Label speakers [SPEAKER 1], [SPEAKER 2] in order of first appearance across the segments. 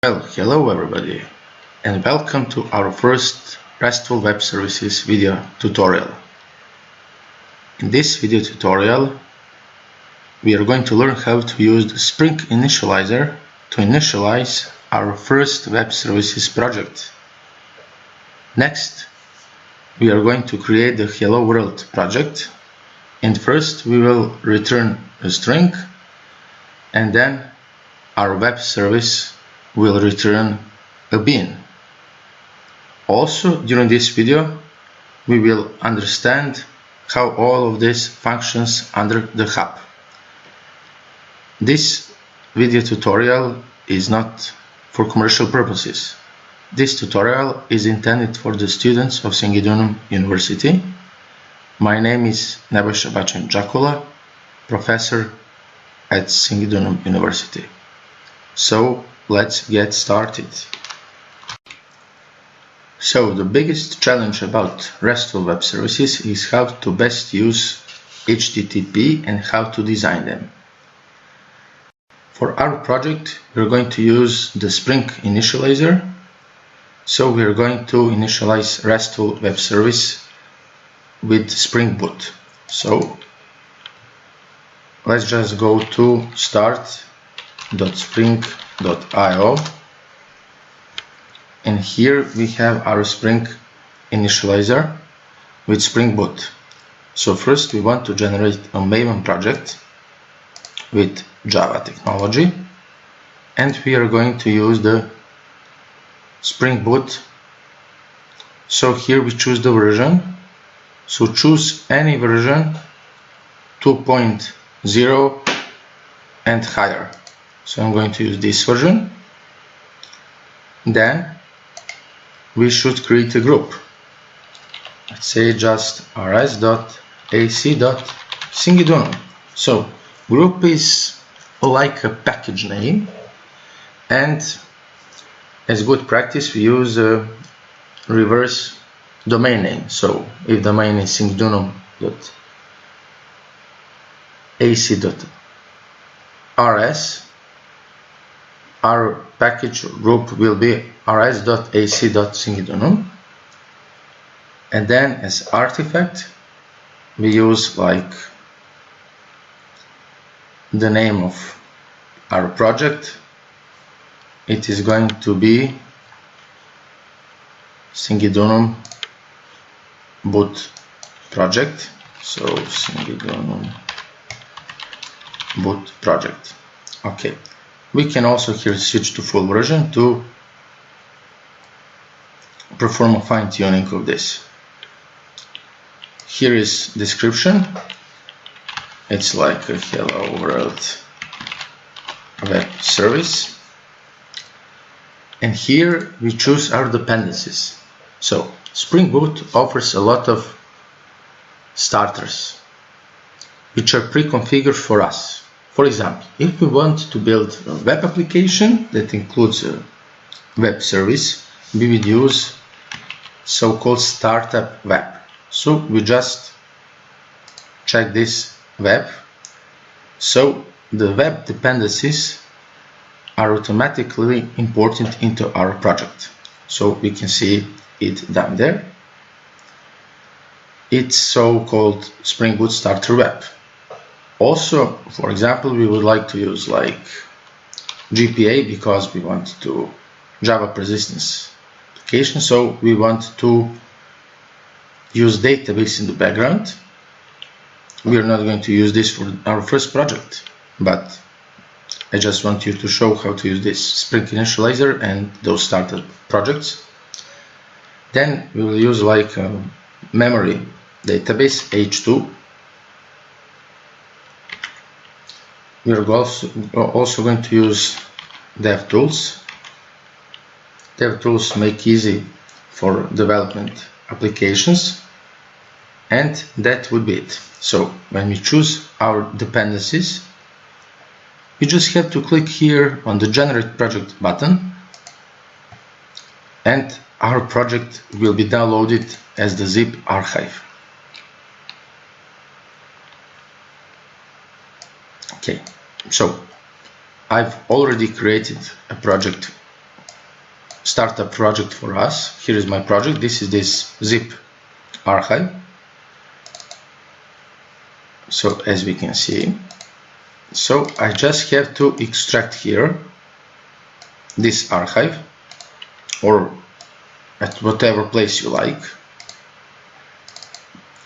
[SPEAKER 1] Well, hello everybody, and welcome to our first RESTful web services video tutorial. In this video tutorial, we are going to learn how to use the Spring Initializer to initialize our first web services project. Next, we are going to create the Hello World project, and first we will return a string, and then our web service will return a bin. Also, during this video, we will understand how all of this functions under the hub. This video tutorial is not for commercial purposes. This tutorial is intended for the students of Singidunum University. My name is Nebojša Bačan-Đakula, professor at Singidunum University. So, let's get started. So, the biggest challenge about RESTful web services is how to best use HTTP and how to design them. For our project, we're going to use the Spring Initializer. So, we're going to initialize RESTful web service with Spring Boot. So, let's just go to start.spring.io, and here we have our Spring Initializer with Spring Boot. So first we want to generate a Maven project with Java technology, and we are going to use the Spring Boot. So here we choose the version, so choose any version 2.0 and higher. So I'm going to use this version. Then we should create a group. Let's say just rs.ac.singidunum. So group is like a package name, and as good practice we use a reverse domain name. So if domain is singidunum.ac.rs, our package group will be rs.ac.singidunum, and then as artifact we use like the name of our project. It is going to be Singidunum boot project. So Singidunum boot project. Okay. We can also here switch to full version to perform a fine-tuning of this. Here is description. It's like a Hello World web service. And here we choose our dependencies. So Spring Boot offers a lot of starters which are pre-configured for us. For example, if we want to build a web application that includes a web service, we would use so-called startup web. So we just check this web. So the web dependencies are automatically imported into our project. So we can see it down there. It's so-called Spring Boot Starter Web. Also, for example, we would like to use like GPA because we want to Java persistence application, so we want to use database in the background. We are not going to use this for our first project, but I just want you to show how to use this Spring Initializer and those started projects. Then we will use like a memory database H2. We are also going to use DevTools. DevTools make easy for development applications, and that would be it. So when we choose our dependencies, we just have to click here on the Generate Project button, and our project will be downloaded as the zip archive. Okay, so I've already created a project startup project for us. Here is my project. This is this zip archive. So as we can see, so I just have to extract here this archive, or at whatever place you like.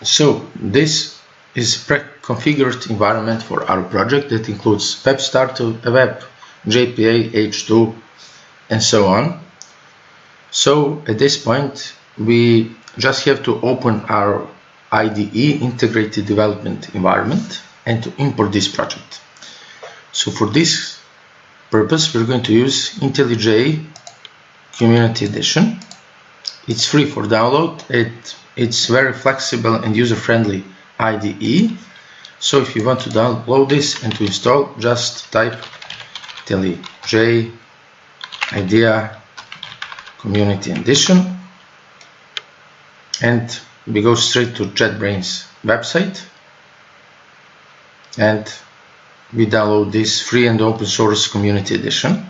[SPEAKER 1] So this is pre-configured environment for our project that includes web startup, web, JPA, H2, and so on. So at this point we just have to open our IDE, Integrated Development Environment, and to import this project. So for this purpose we're going to use Intellij Community Edition. It's free for download. It's very flexible and user-friendly IDE. So if you want to download this and to install, just type Intellij IDEA Community Edition, and we go straight to JetBrains website, and we download this free and open source community edition.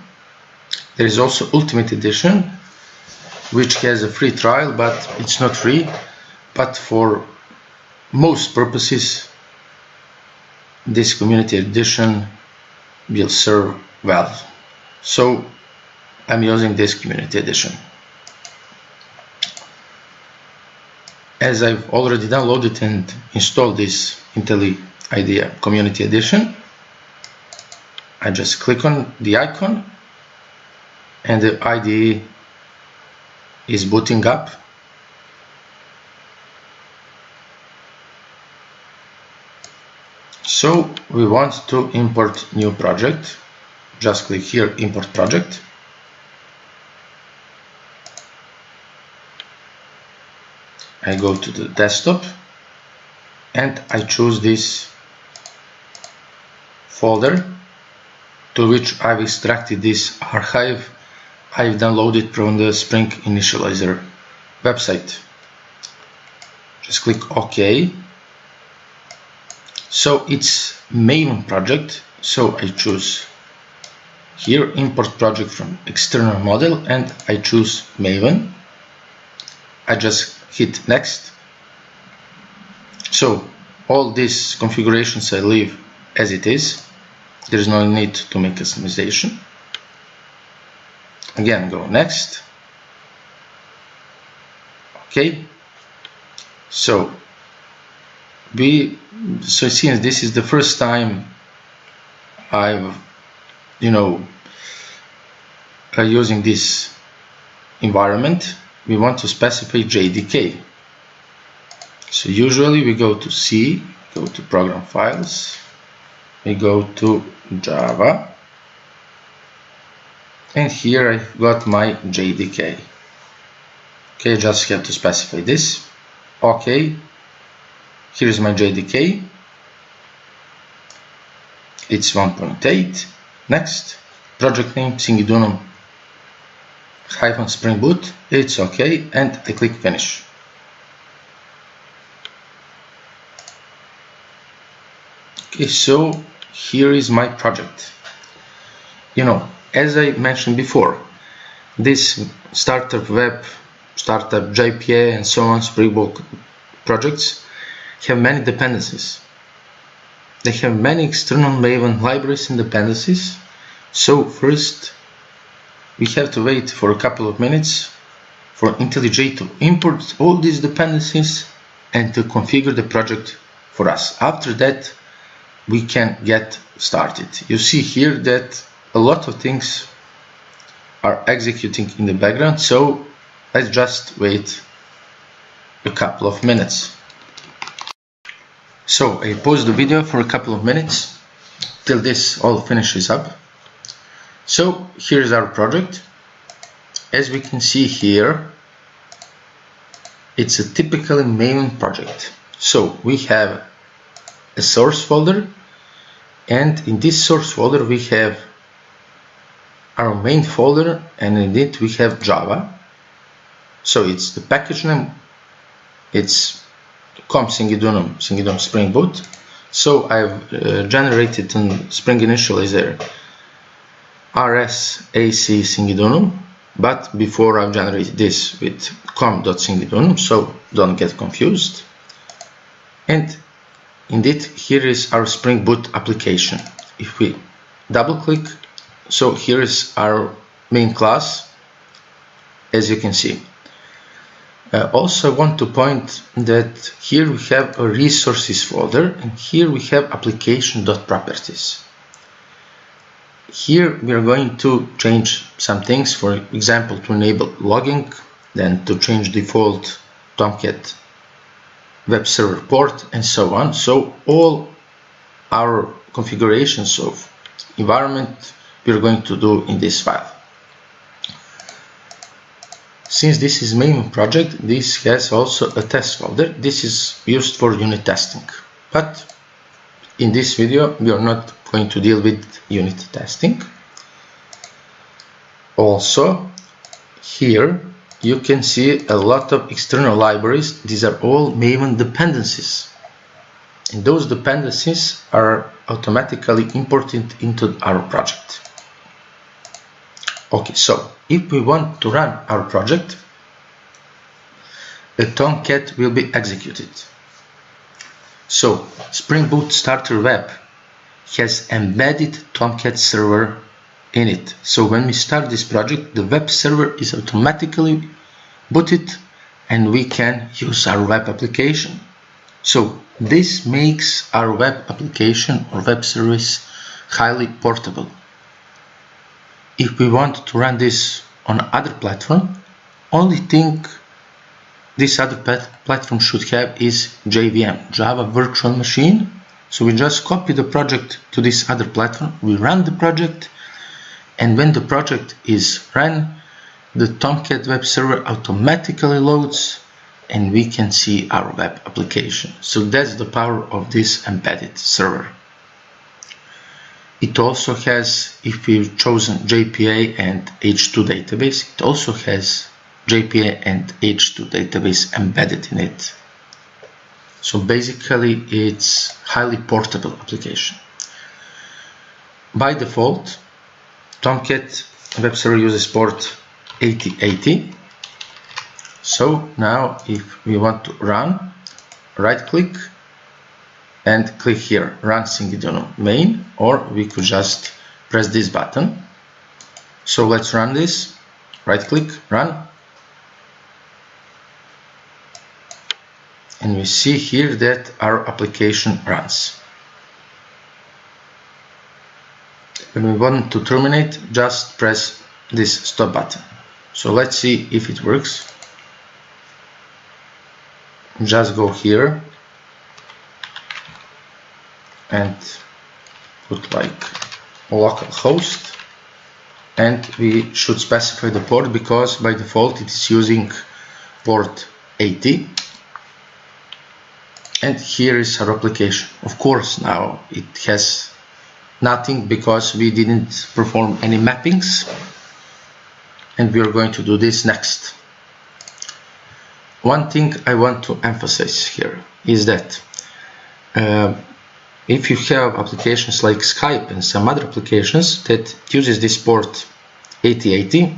[SPEAKER 1] There is also Ultimate Edition, which has a free trial, but it's not free, but for most purposes this community edition will serve well. So I'm using this community edition. As I've already downloaded and installed this Intellij IDEA Community Edition, I just click on the icon and the IDE is booting up. So we want to import new project. Just click here, import project. I go to the desktop and I choose this folder to which I've extracted this archive I've downloaded from the Spring Initializer website. Just click OK. So it's Maven project, so I choose here import project from external model and I choose Maven. I just hit next. So all these configurations I leave as it is. There is no need to make customization. Again, go next. Okay. So since this is the first time I'm using this environment, we want to specify JDK. So usually we go to C, go to program files, we go to Java, and here I've got my JDK. Okay, just have to specify this. Okay, here is my JDK. It's 1.8. Next, project name Singidunum -Spring Boot. It's okay, and I click finish. Okay, so here is my project. As I mentioned before, this startup web, startup JPA, and so on Spring Boot projects have many dependencies. They have many external Maven libraries and dependencies. So first we have to wait for a couple of minutes for Intellij to import all these dependencies and to configure the project for us. After that we can get started. You see here that a lot of things are executing in the background, so let's just wait a couple of minutes. So I pause the video for a couple of minutes till this all finishes up. So here's our project. As we can see here, it's a typical Maven project. So we have a source folder, and in this source folder we have our main folder, and in it we have Java. So it's the package name, it's Singidunum Spring Boot. So I've generated in Spring Initializer RSAC Singidunum but before I've generated this with com.singidunum, so don't get confused. And indeed, here is our Spring Boot application. If we double click, so here is our main class, as you can see. Also, I want to point that here we have a resources folder, and here we have application.properties. Here we are going to change some things, for example, to enable logging, then to change default Tomcat web server port, and so on. So all our configurations of environment we are going to do in this file. Since this is main project, this has also a test folder. This is used for unit testing, but in this video we are not going to deal with unit testing. Also, here you can see a lot of external libraries. These are all Maven dependencies, and those dependencies are automatically imported into our project. Okay, so if we want to run our project, a Tomcat will be executed. So Spring Boot Starter Web has embedded Tomcat server in it. So when we start this project, the web server is automatically booted and we can use our web application. So this makes our web application or web service highly portable. If we want to run this on other platform, only thing this other platform should have is JVM, Java Virtual Machine. So we just copy the project to this other platform, we run the project, and when the project is run, the Tomcat web server automatically loads and we can see our web application. So that's the power of this embedded server. It also has, if we've chosen JPA and H2 database, it also has JPA and H2 database embedded in it. So basically it's highly portable application. By default, Tomcat web server uses port 8080. So now if we want to run, right click and click here, run Singidunum main, or we could just press this button. So let's run this, right click, run. And we see here that our application runs. When we want to terminate, just press this stop button. So let's see if it works. Just go here and put like localhost, and we should specify the port because by default it is using port 80. And here is our application. Of course, now it has nothing because we didn't perform any mappings, and we are going to do this next. One thing I want to emphasize here is that if you have applications like Skype and some other applications that uses this port 8080,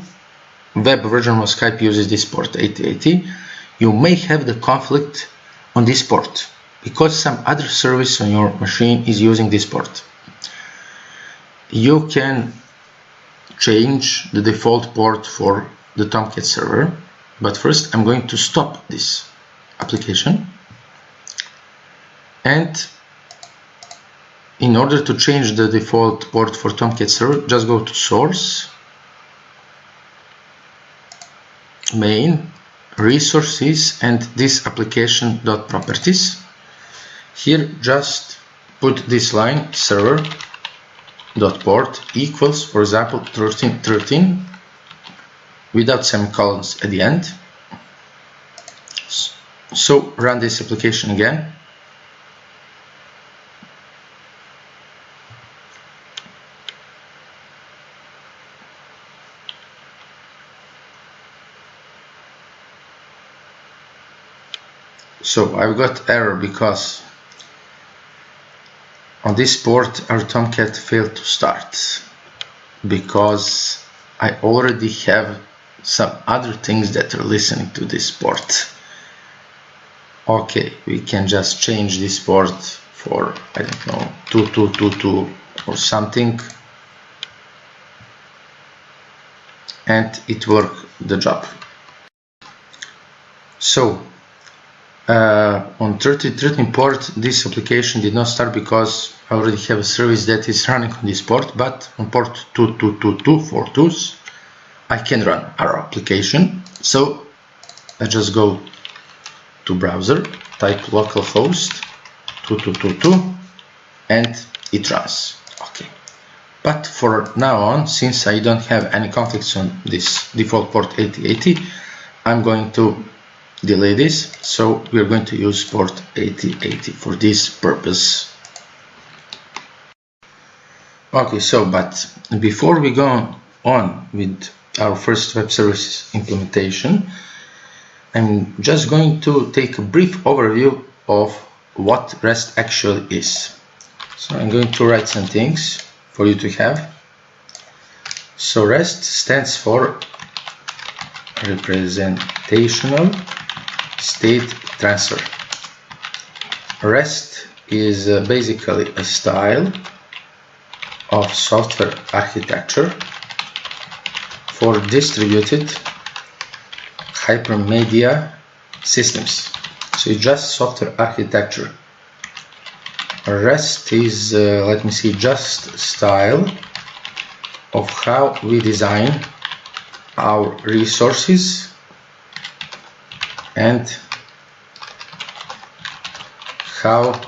[SPEAKER 1] web version of Skype uses this port 8080, you may have the conflict on this port because some other service on your machine is using this port. You can change the default port for the Tomcat server, but first I'm going to stop this application, and in order to change the default port for Tomcat server, just go to source, main, resources, and this application.properties. Here just put this line server.port equals, for example, 1313 without semicolons at the end. So run this application again. So I've got error because on this port our Tomcat failed to start because I already have some other things that are listening to this port. Okay, we can just change this port for, I don't know, 2222 or something, and it worked the job. So on 3013 port, this application did not start because I already have a service that is running on this port, but on port 2222 for tools, I can run our application. So I just go to browser, type localhost 2222, and it runs. Okay. But for now on, since I don't have any conflicts on this default port 8080, I'm going to delay this. So we're going to use port 8080 for this purpose. Okay, so but before we go on with our first web services implementation, I'm just going to take a brief overview of what REST actually is. So I'm going to write some things for you to have. So REST stands for Representational State Transfer. REST is basically a style of software architecture for distributed hypermedia systems. So it's just software architecture. REST is, let me see, just style of how we design our resources and how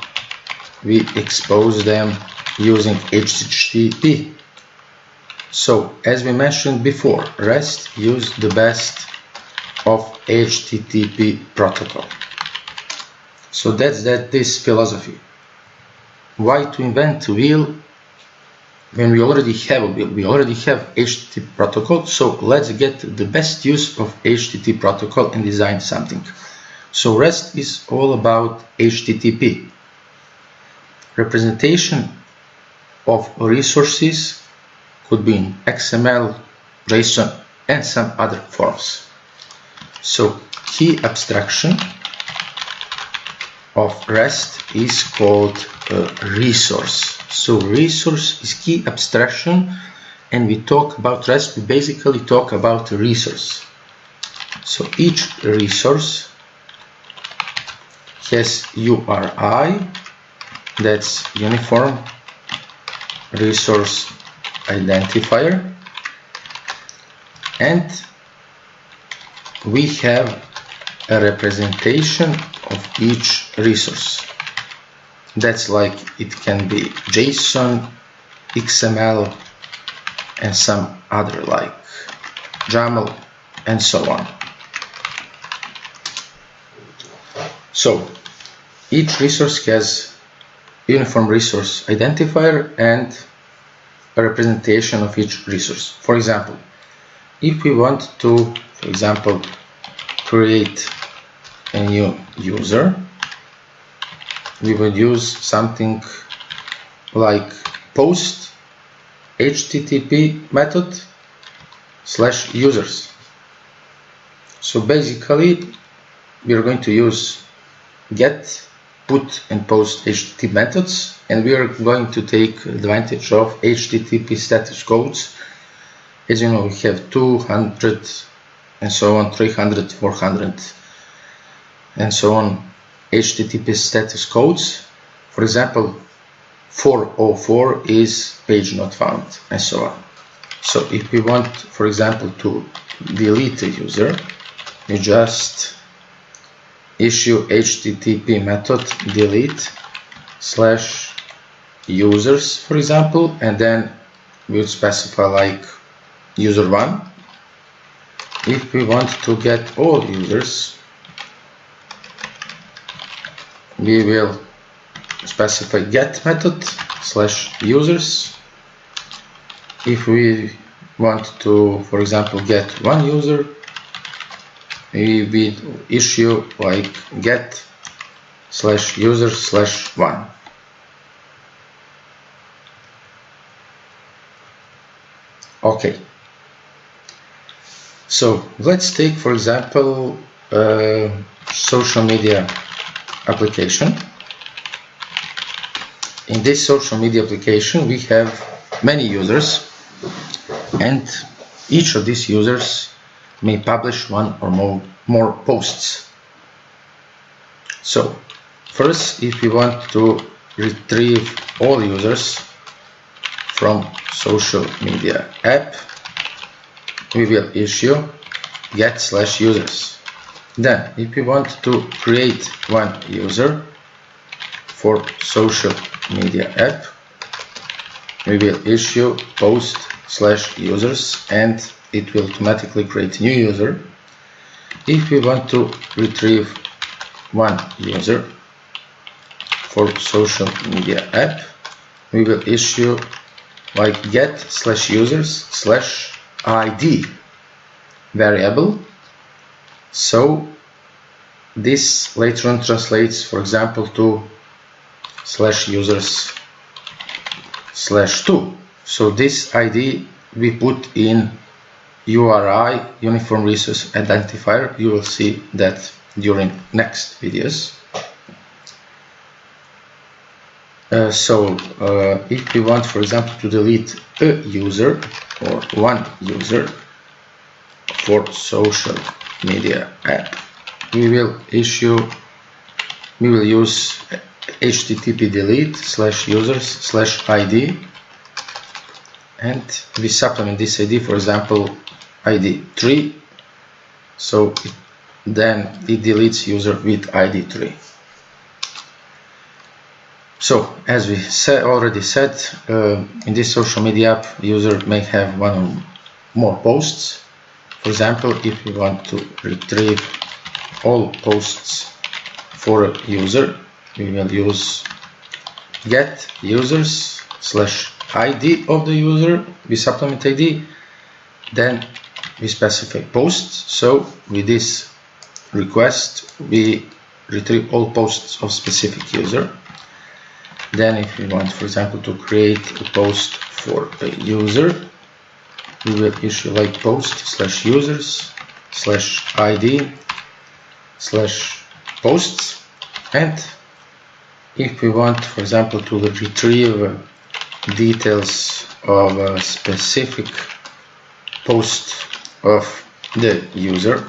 [SPEAKER 1] we expose them using HTTP. So, as we mentioned before, REST uses the best of HTTP protocol. So that's this philosophy. Why to invent a wheel when we already have a wheel? We already have HTTP protocol, so let's get the best use of HTTP protocol and design something. So REST is all about HTTP. Representation of resources could be in XML, JSON, and some other forms. So key abstraction of REST is called a resource. So resource is key abstraction, and we talk about REST, we basically talk about a resource. So each resource has URI, that's Uniform Resource Identifier, and we have a representation of each resource. That's like, it can be JSON, XML, and some other like YAML, and so on. So each resource has uniform resource identifier and a representation of each resource. For example, if we want to, for example, create a new user, we would use something like post HTTP method / users. So basically we are going to use get, put, and post HTTP methods, and we are going to take advantage of HTTP status codes. As you know, we have 200 and so on, 300, 400, and so on HTTP status codes. For example, 404 is page not found, and so on. So if we want, for example, to delete a user, we just issue HTTP method delete / users, for example, and then we'll specify like user1. If we want to get all users, we will specify get method / users. If we want to, for example, get one user, we will issue like get / user / one. Okay. So let's take, for example, a social media application. In this social media application we have many users, and each of these users may publish one or more posts. So first, if we want to retrieve all users from social media app, we will issue get/users. Then if we want to create one user for social media app, we will issue post/users, and it will automatically create a new user. If we want to retrieve one user for social media app, we will issue like get/users/id variable. So this later on translates, for example, to /users/2. So this ID we put in URI, uniform resource identifier. You will see that during next videos. If we want, for example, to delete a user or one user for social media app, we will use http delete/users/id, and we supplement this ID, for example, ID 3. So then it deletes user with ID 3. So as we already said, in this social media app, user may have one or more posts. For example, if we want to retrieve all posts for a user, we will use get users/id of the user. We supplement ID, then we specify posts. So with this request, we retrieve all posts of specific user. Then if we want, for example, to create a post for a user, we will issue like post/users/id/posts. And if we want, for example, to retrieve details of a specific post of the user,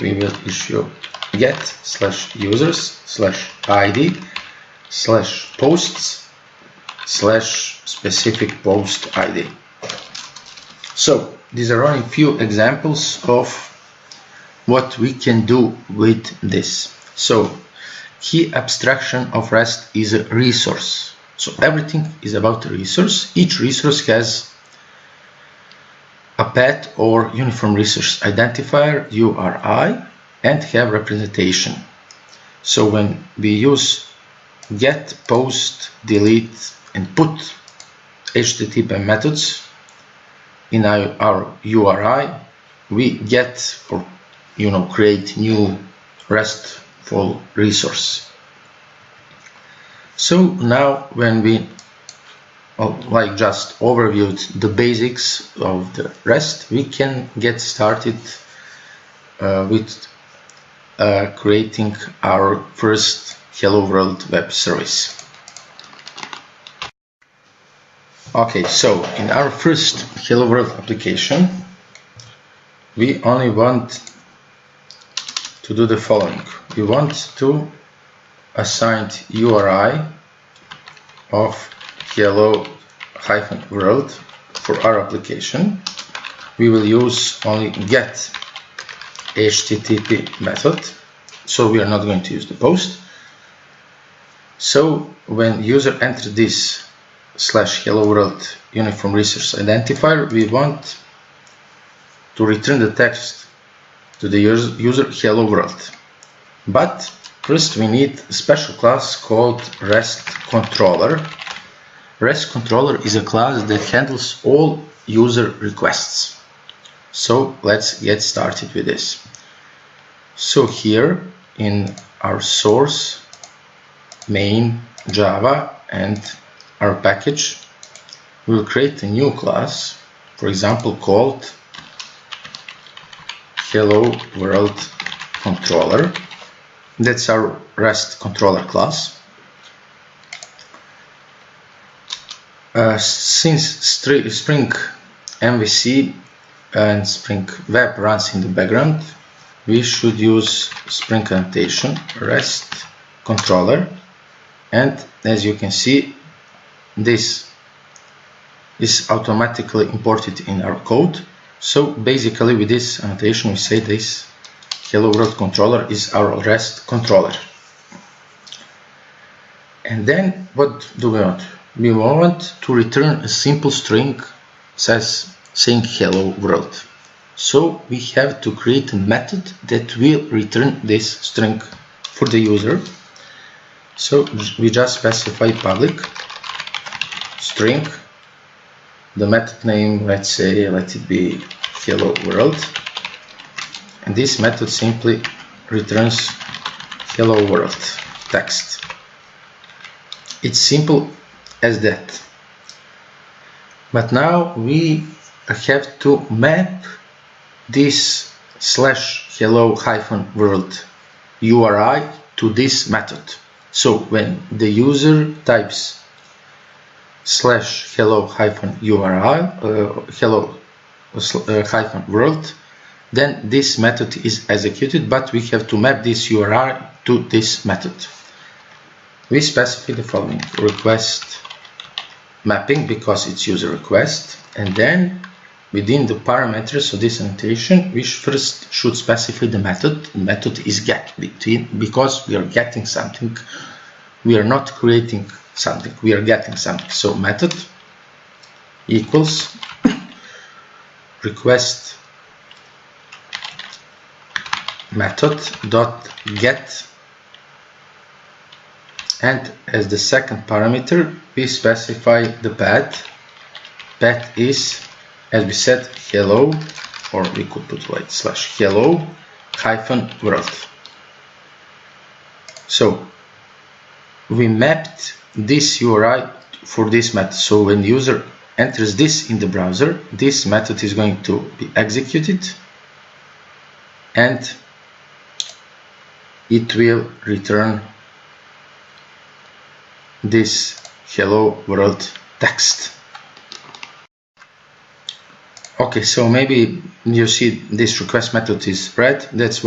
[SPEAKER 1] we will issue get/users/id/posts/specific post ID. So these are only few examples of what we can do with this. So key abstraction of REST is a resource. So everything is about a resource. Each resource has a path or uniform resource identifier, URI, and have representation. So when we use get, post, delete, and put HTTP methods in our URI, we get or create new RESTful resource. So now when we just overviewed the basics of the REST, we can get started with creating our first Hello World web service. Okay, so in our first Hello World application, we only want to do the following. We want to assign URI of hello-world for our application. We will use only get HTTP method, so we are not going to use the post. So when user enters this /hello-world uniform resource identifier, we want to return the text to the user hello world. But first we need a special class called REST controller. REST controller is a class that handles all user requests. So let's get started with this. So here in our source, main, Java, and our package, we will create a new class, for example, called hello world controller. That's our REST controller class. Since Spring MVC and Spring Web runs in the background, we should use Spring annotation REST controller, and as you can see, this is automatically imported in our code. So basically with this annotation we say this hello world controller is our REST controller. And then what do we want? We want to return a simple string saying hello world. So we have to create a method that will return this string for the user. So we just specify public string, the method name, let it be hello world, and this method simply returns hello world text. It's simple as that. But now we have to map this /hello-world URI to this method. So when the user types /hello-URI then this method is executed, but we have to map this URI to this method. We specify the following: request mapping, because it's user request, and then within the parameters of this annotation we first should specify the method. The method is get, because we are getting something. We are not creating something, we are getting something. So method equals request method dot get, and as the second parameter we specify the path. Path is, as we said, hello, or we could put like /hello-world. So we mapped this URI for this method. So when the user enters this in the browser, this method is going to be executed and it will return this hello world text. Okay, so maybe you see this request method is red. That's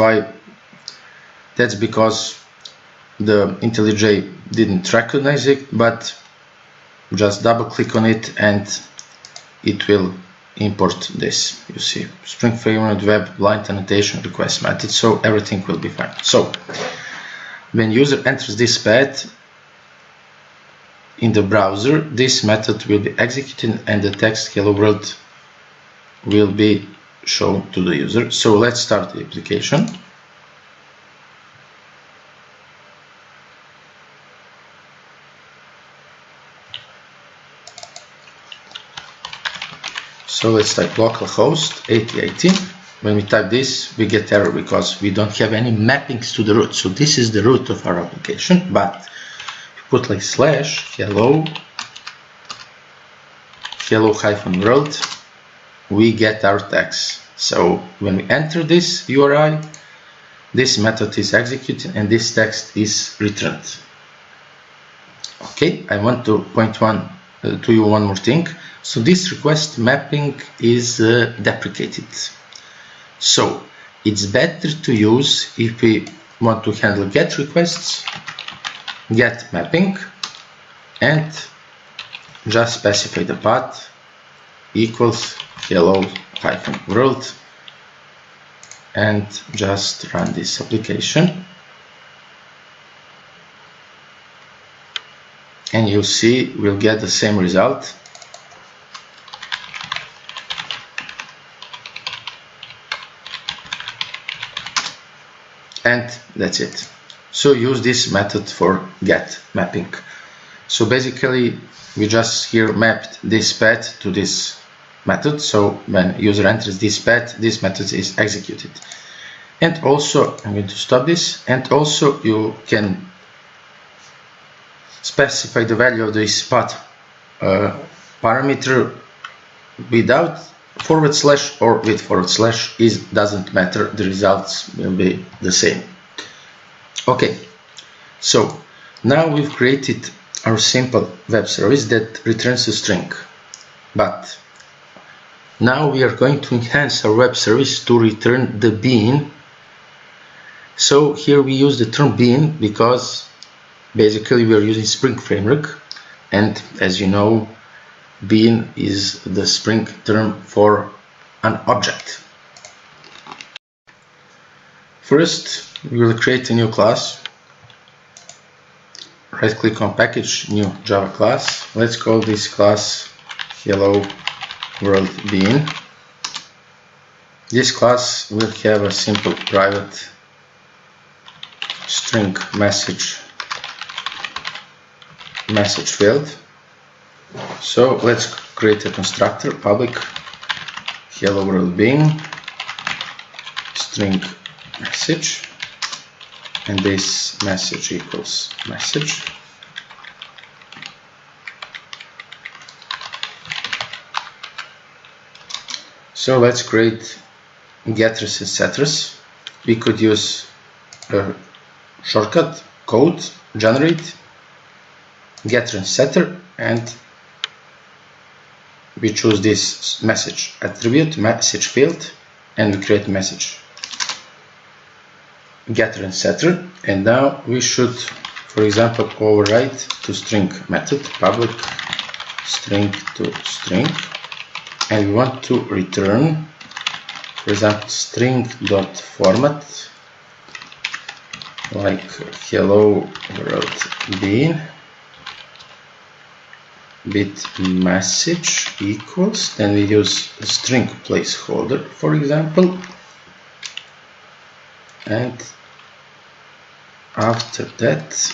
[SPEAKER 1] because the Intellij didn't recognize it, but just double click on it and it will import this. You see Spring Framework Web blind annotation request method, so everything will be fine. So when user enters this path in the browser, this method will be executed and the text hello world will be shown to the user. So let's start the application. So let's type localhost 8080. When we type this, we get error because we don't have any mappings to the root. So this is the root of our application, but we put like /hello-world, we get our text. So when we enter this URI, this method is executed and this text is returned. Okay, I want to point to you one more thing. So this request mapping is deprecated. So it's better to use, if we want to handle get requests, get mapping, and just specify the path equals hello-world, and just run this application. And you see we'll get the same result. And that's it. So use this method for get mapping. So basically we just here mapped this path to this method. So when user enters this path, this method is executed. And also I'm going to stop this, and also you can specify the value of this path parameter without forward slash or with forward slash doesn't matter, the results will be the same. Okay, so now we've created our simple web service that returns a string, but now we are going to enhance our web service to return the bean. So here we use the term bean because basically we are using Spring Framework, and as you know, bean is the Spring term for an object. First, we will create a new class. Right click on package, new Java class. Let's call this class Hello World Bean. This class will have a simple private string message field. So let's create a constructor, public Hello World Bean string message, and this message equals message. So let's create getters and setters. We could use a shortcut code generate getter and setter, and we choose this message attribute, message field, and we create message getter and setter. And now we should, for example, override to string method public string to string, and we want to return, for example, string.format like hello world bean with message equals, then we use a string placeholder, for example, and after that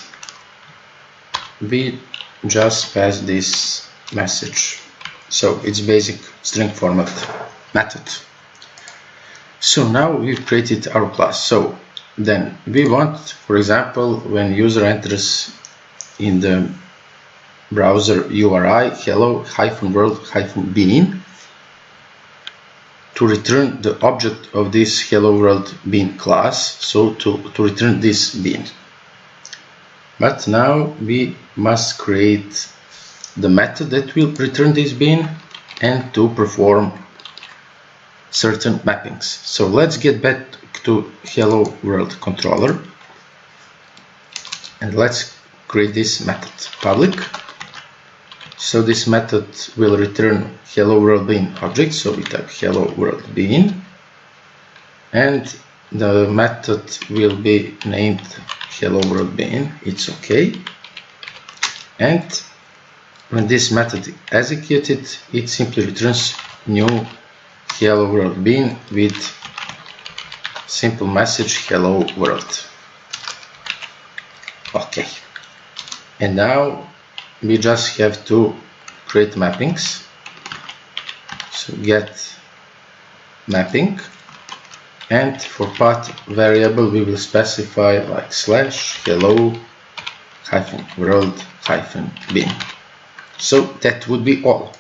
[SPEAKER 1] we just pass this message. So it's basic string format method. So now we've created our class. So then we want, for example, when user enters in the browser URI hello-world-bean to return the object of this hello world bean class, so to return this bean. But now we must create the method that will return this bean and to perform certain mappings. So let's get back to hello world controller and let's create this method public. So this method will return hello world bean object, so we type hello world bean, and the method will be named hello world bean. It's okay. And when this method is executed, it simply returns new hello world bean with simple message hello world. Okay, and now we just have to create mappings. So get mapping, and for path variable we will specify like slash hello -world -bean. So that would be all.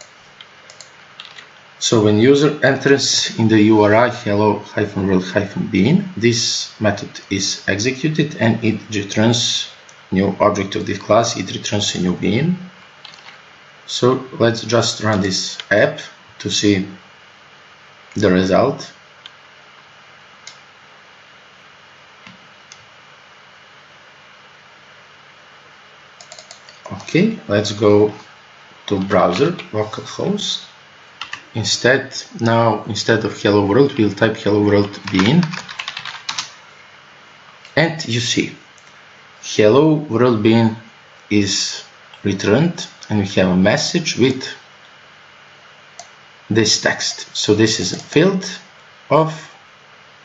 [SPEAKER 1] So when user enters in the URI hello-world-bean, this method is executed and it returns new object of this class, it returns a new bean. So let's just run this app to see the result. Okay, let's go to browser, localhost. Instead of hello world, we'll type hello world bean, and you see hello world bean is returned, and we have a message with this text. So this is a field of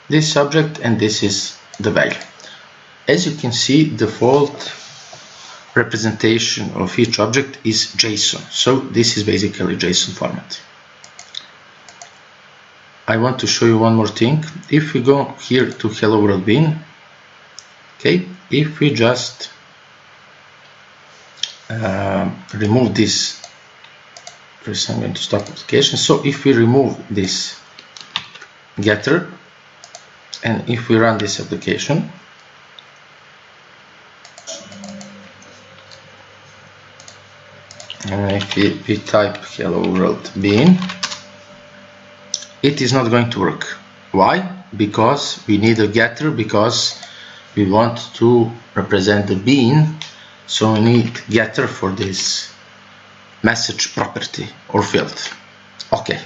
[SPEAKER 1] this subject, and this is the value. As you can see, default representation of each object is JSON. So this is basically JSON format. I want to show you one more thing. If we go here to hello world bean, okay, if we just remove this First I'm going to stop application. So if we remove this getter and if we run this application, and if we type hello world bean, it is not going to work. Why? Because we need a getter, because we want to represent the bean, so we need getter for this message property or field. Okay,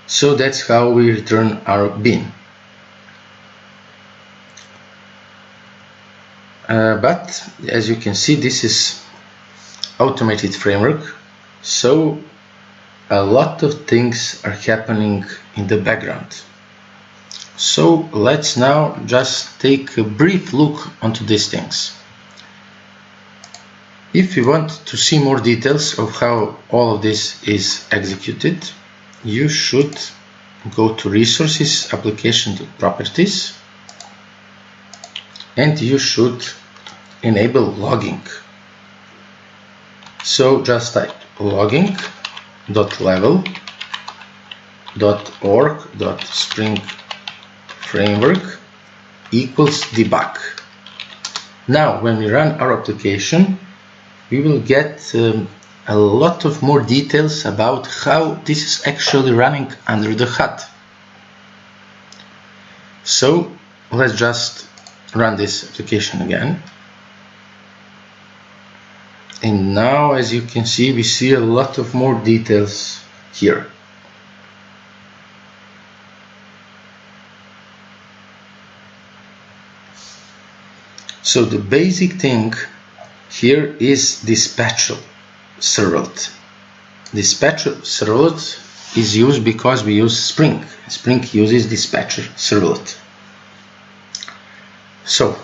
[SPEAKER 1] so that's how we return our bean. But as you can see, this is automated framework, so a lot of things are happening in the background. So let's now just take a brief look onto these things. If you want to see more details of how all of this is executed, you should go to Resources, Application to Properties, and you should enable logging. So just type logging.level.org.spring-framework equals debug. Now when we run our application, we will get a lot of more details about how this is actually running under the hood. So let's just run this application again. And now, as you can see, we see a lot of more details here. So the basic thing here is dispatcher servlet. Dispatcher servlet is used because we use Spring. Spring uses dispatcher servlet. So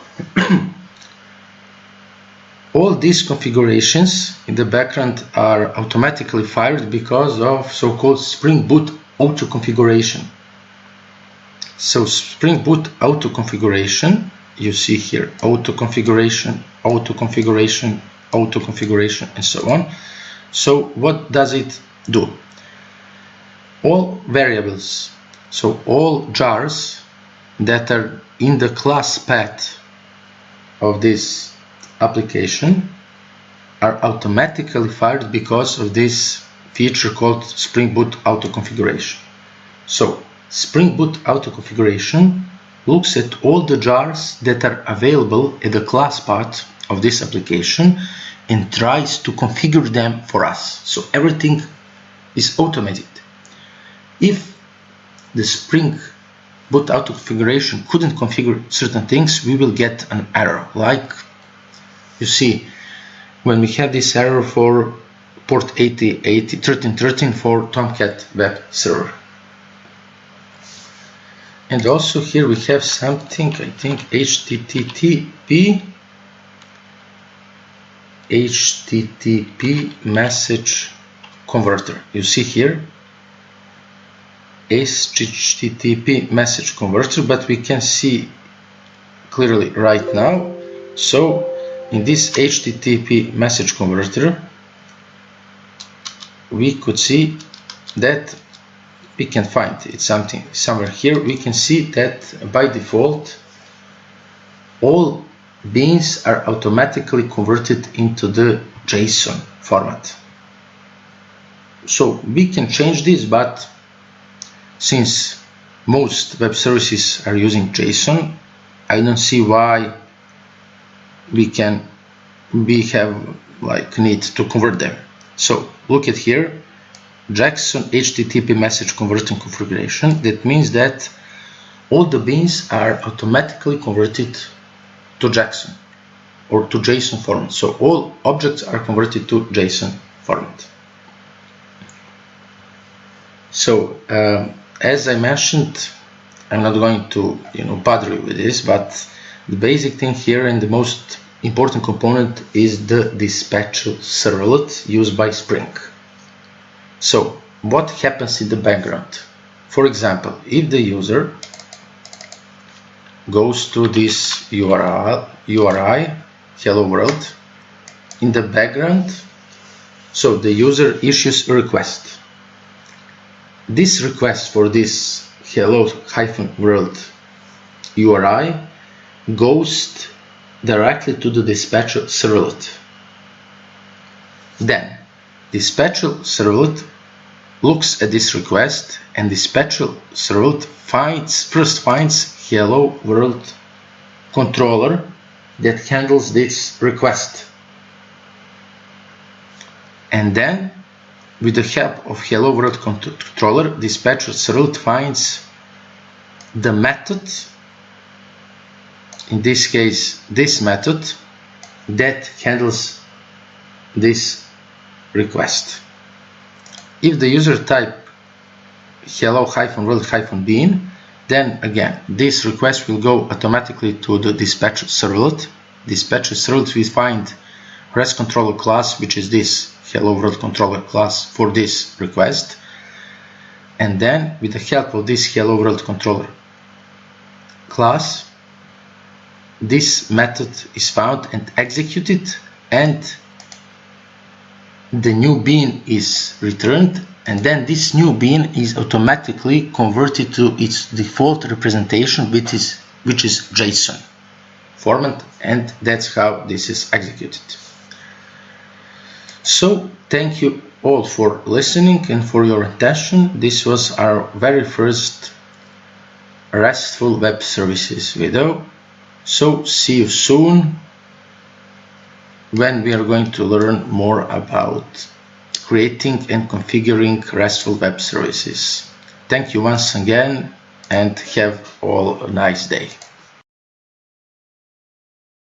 [SPEAKER 1] all these configurations in the background are automatically fired because of so-called Spring Boot auto configuration. So Spring Boot auto configuration, you see here auto configuration, auto configuration, auto configuration, and so on. So what does it do? All variables, so all jars that are in the class path of this application are automatically fired because of this feature called Spring Boot auto configuration. So Spring Boot auto configuration looks at all the jars that are available at the class part of this application and tries to configure them for us. So everything is automated. If the Spring Boot auto configuration couldn't configure certain things, we will get an error. Like you see, when we have this error for port 1313 for Tomcat web server. And also here we have something, I think HTTP message converter. You see here HTTP message converter, but we can see clearly right now. So in this HTTP message converter, we could see that we can find it somewhere here. We can see that by default all beans are automatically converted into the JSON format. So we can change this, but since most web services are using JSON, I don't see why we have like need to convert them. So look at here, JSON HTTP message converting configuration. That means that all the beans are automatically converted to JSON or to JSON format. So all objects are converted to JSON format. So as I mentioned, I'm not going to bother you with this, but the basic thing here and the most important component is the dispatcher servlet used by Spring. So what happens in the background? For example, if the user goes to this URI hello world, in the background So the user issues a request. This request for this hello-world URI goes directly to the dispatcher servlet. Then dispatcher servlet looks at this request, and dispatcher servlet first finds hello world controller that handles this request. And then, with the help of hello world controller, dispatcher servlet finds the method, in this case this method, that handles this request. If the user type hello-world-bean, then again this request will go automatically to the dispatcher servlet. Dispatcher servlet will find REST controller class, which is this hello world controller class for this request, and then with the help of this hello world controller class, this method is found and executed, and the new bean is returned, and then this new bean is automatically converted to its default representation, which is JSON format, and that's how this is executed. So thank you all for listening and for your attention. This was our very first RESTful web services video. So see you soon when we are going to learn more about creating and configuring RESTful web services. Thank you once again, and have all a nice day.